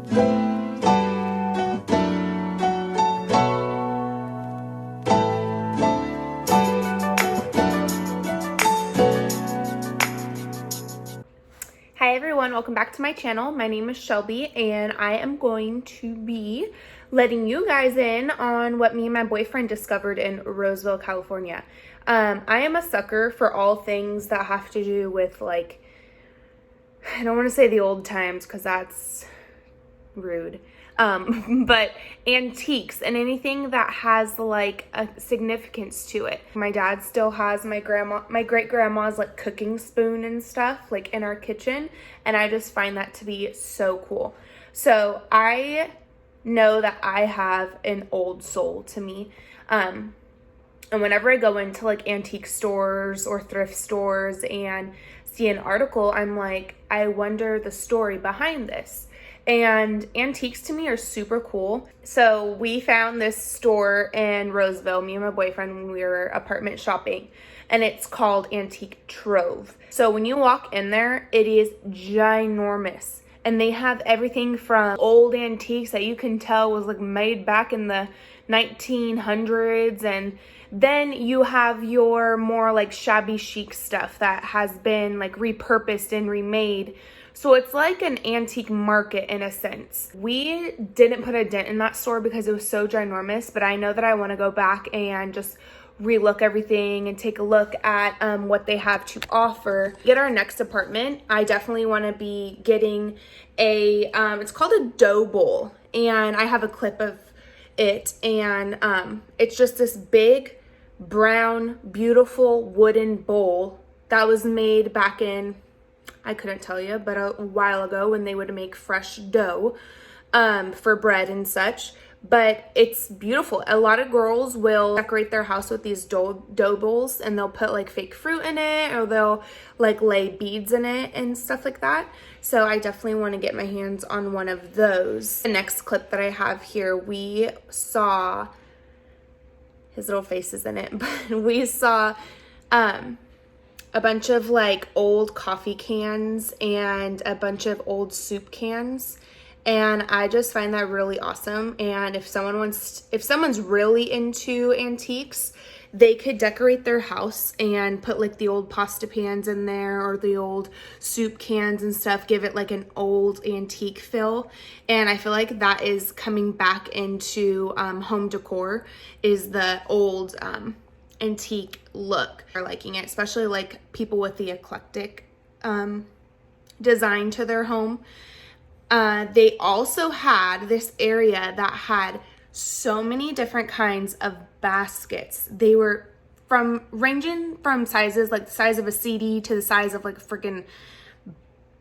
Hi everyone, welcome back to my channel. My name is Shelby and I am going to be letting you guys in on what me and my boyfriend discovered in Roseville, California. I am a sucker for all things that have to do with, like, I don't want to say the old times because that's rude, but antiques and anything that has like a significance to it. My dad still has my great grandma's like cooking spoon and stuff like in our kitchen, and I just find that to be so cool. So I know that I have an old soul to me, and whenever I go into like antique stores or thrift stores and see an article, I'm like, I wonder the story behind this. And antiques to me are super cool. So we found this store in Roseville, me and my boyfriend, when we were apartment shopping, and it's called Antique Trove. So when you walk in there, it is ginormous. And they have everything from old antiques that you can tell was like made back in the 1900s, and then you have your more like shabby chic stuff that has been like repurposed and remade. So it's like an antique market in a sense. We didn't put a dent in that store because it was so ginormous, but I know that I want to go back and just relook everything and take a look at what they have to offer. Get our next apartment, I definitely want to be getting a, it's called a dough bowl, and I have a clip of it, and it's just this big, brown, beautiful wooden bowl that was made back in, I couldn't tell you, but a while ago when they would make fresh dough for bread and such. But it's beautiful. A lot of girls will decorate their house with these dough bowls, and they'll put like fake fruit in it, or they'll like lay beads in it and stuff like that. So I definitely want to get my hands on one of those. The next clip that I have here, we saw, his little face is in it, but we saw a bunch of like old coffee cans and a bunch of old soup cans, and I just find that really awesome. And if someone's really into antiques, they could decorate their house and put like the old pasta pans in there or the old soup cans and stuff, give it like an old antique feel. And I feel like that is coming back into home decor, is the old antique look. Are liking it, especially like people with the eclectic design to their home. They also had this area that had so many different kinds of baskets. They were ranging from sizes like the size of a CD to the size of like a freaking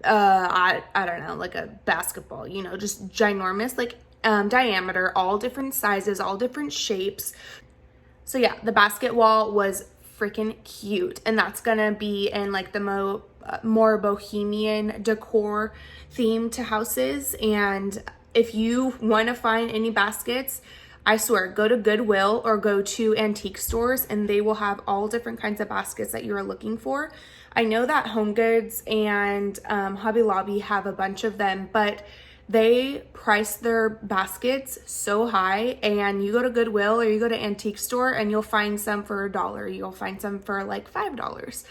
I don't know, like a basketball, you know, just ginormous, like diameter, all different sizes, all different shapes. So yeah, the basket wall was freaking cute, and that's gonna be in like the more bohemian decor theme to houses. And if you want to find any baskets, I swear, go to Goodwill or go to antique stores, and they will have all different kinds of baskets that you are looking for. I know that Home Goods and Hobby Lobby have a bunch of them, but they price their baskets so high, and you go to Goodwill or you go to antique store and you'll find some for $1. You'll find some for like $5.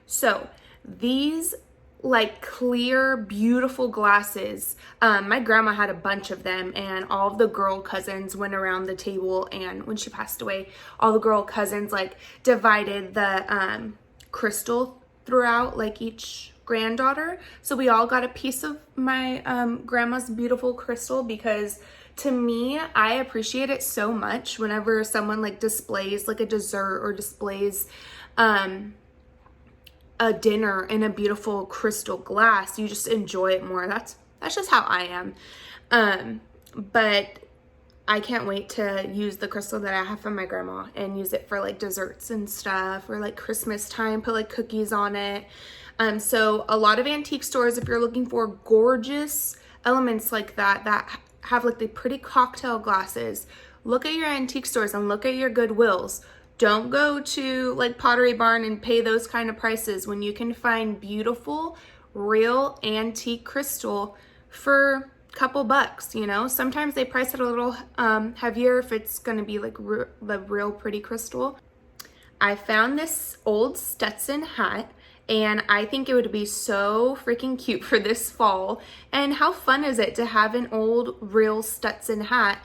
So these like clear, beautiful glasses, my grandma had a bunch of them, and all of the girl cousins went around the table, and when she passed away, all the girl cousins like divided the crystal throughout like each granddaughter. So we all got a piece of my grandma's beautiful crystal, because to me, I appreciate it so much whenever someone like displays like a dessert or displays a dinner in a beautiful crystal glass. You just enjoy it more. That's just how I am. But I can't wait to use the crystal that I have from my grandma and use it for like desserts and stuff, or like Christmas time, put like cookies on it. So a lot of antique stores, if you're looking for gorgeous elements like that have like the pretty cocktail glasses, look at your antique stores and look at your Goodwills. Don't go to like Pottery Barn and pay those kind of prices when you can find beautiful, real antique crystal for couple bucks, you know. Sometimes they price it a little heavier if it's going to be like the real pretty crystal. I found this old Stetson hat, and I think it would be so freaking cute for this fall. And how fun is it to have an old real Stetson hat?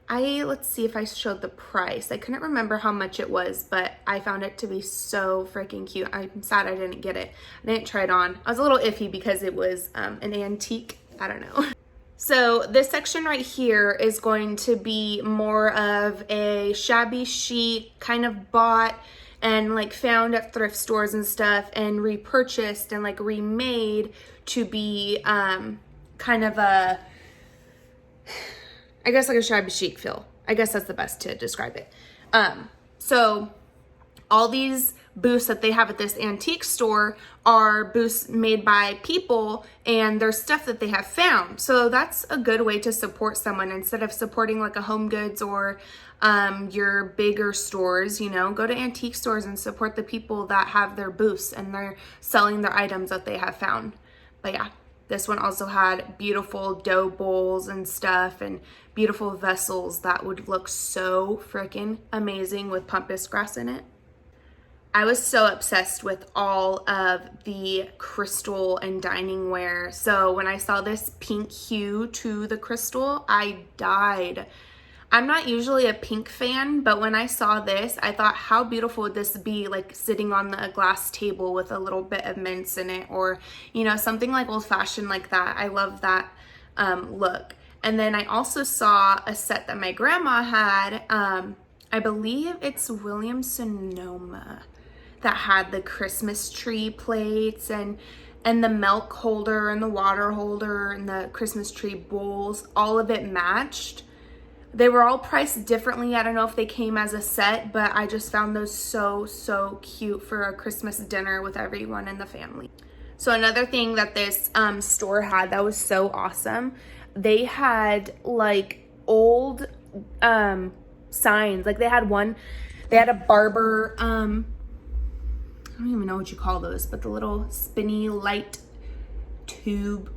Let's see if I showed the price. I couldn't remember how much it was, but I found it to be so freaking cute. I'm sad I didn't get it. I didn't try it on. I was a little iffy because it was an antique. I don't know. So this section right here is going to be more of a shabby chic, kind of bought and like found at thrift stores and stuff and repurchased and like remade to be kind of a, I guess like a shabby chic feel. I guess that's the best to describe it. So all these booths that they have at this antique store are booths made by people, and they're stuff that they have found. So that's a good way to support someone instead of supporting like a Home Goods or your bigger stores. You know, go to antique stores and support the people that have their booths and they're selling their items that they have found. But yeah, this one also had beautiful dough bowls and stuff and beautiful vessels that would look so freaking amazing with pampas grass in it. I was so obsessed with all of the crystal and dining ware. So when I saw this pink hue to the crystal, I died. I'm not usually a pink fan, but when I saw this, I thought, how beautiful would this be, like sitting on a glass table with a little bit of mints in it, or, you know, something like old fashioned like that. I love that look. And then I also saw a set that my grandma had. I believe it's Williams-Sonoma, that had the Christmas tree plates and the milk holder and the water holder and the Christmas tree bowls. All of it matched. They were all priced differently. I don't know if they came as a set, but I just found those so cute for a Christmas dinner with everyone in the family. So another thing that this store had that was so awesome, they had like old signs. Like they had a barber, I don't even know what you call those, but the little spinny light tube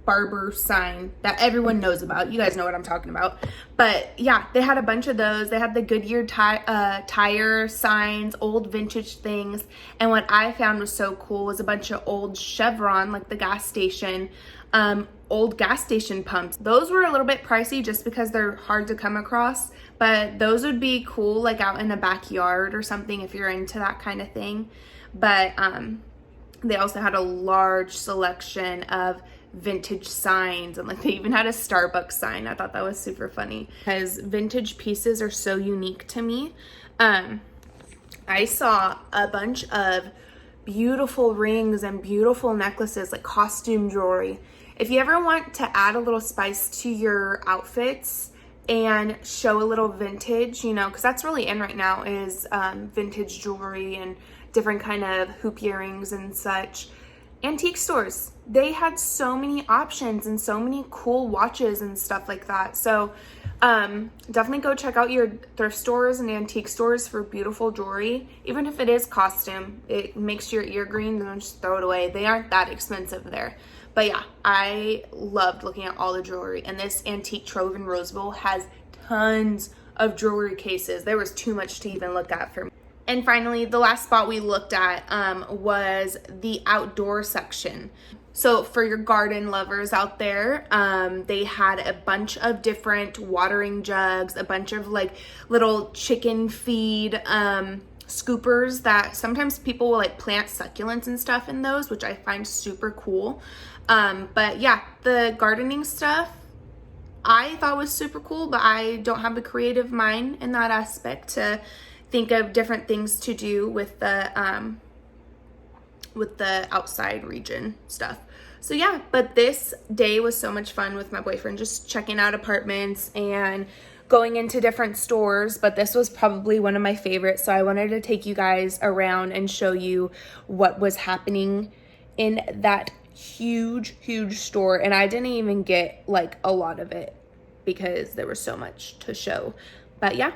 barber sign that everyone knows about. You guys know what I'm talking about. But yeah, they had a bunch of those. They had the Goodyear tire signs, old vintage things. And what I found was so cool was a bunch of old Chevron, like the gas station, old gas station pumps. Those were a little bit pricey just because they're hard to come across, but those would be cool like out in a backyard or something if you're into that kind of thing. But they also had a large selection of vintage signs, and like they even had a Starbucks sign. I thought that was super funny because vintage pieces are so unique to me. I saw a bunch of beautiful rings and beautiful necklaces, like costume jewelry. If you ever want to add a little spice to your outfits and show a little vintage, you know, because that's really in right now is vintage jewelry and different kind of hoop earrings and such. Antique stores, they had so many options and so many cool watches and stuff like that. So definitely go check out your thrift stores and antique stores for beautiful jewelry. Even if it is costume, it makes your ear green, then just throw it away. They aren't that expensive there. But yeah, I loved looking at all the jewelry, and this antique trove in Roseville has tons of jewelry cases. There was too much to even look at for me. And finally, the last spot we looked at was the outdoor section. So for your garden lovers out there, they had a bunch of different watering jugs, a bunch of like little chicken feed scoopers that sometimes people will like plant succulents and stuff in those, which I find super cool. But yeah, the gardening stuff I thought was super cool, but I don't have the creative mind in that aspect to think of different things to do with the outside region stuff. So yeah, but this day was so much fun with my boyfriend, just checking out apartments and going into different stores, but this was probably one of my favorites. So I wanted to take you guys around and show you what was happening in that huge store. And I didn't even get like a lot of it because there was so much to show. But yeah,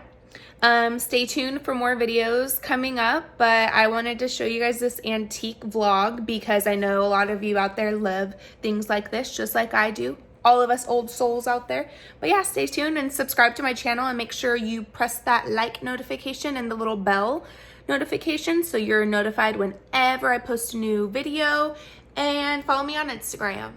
stay tuned for more videos coming up, but I wanted to show you guys this antique vlog because I know a lot of you out there love things like this just like I do. all of us old souls out there. But yeah, stay tuned and subscribe to my channel, and make sure you press that like notification and the little bell notification so you're notified whenever I post a new video, and follow me on Instagram.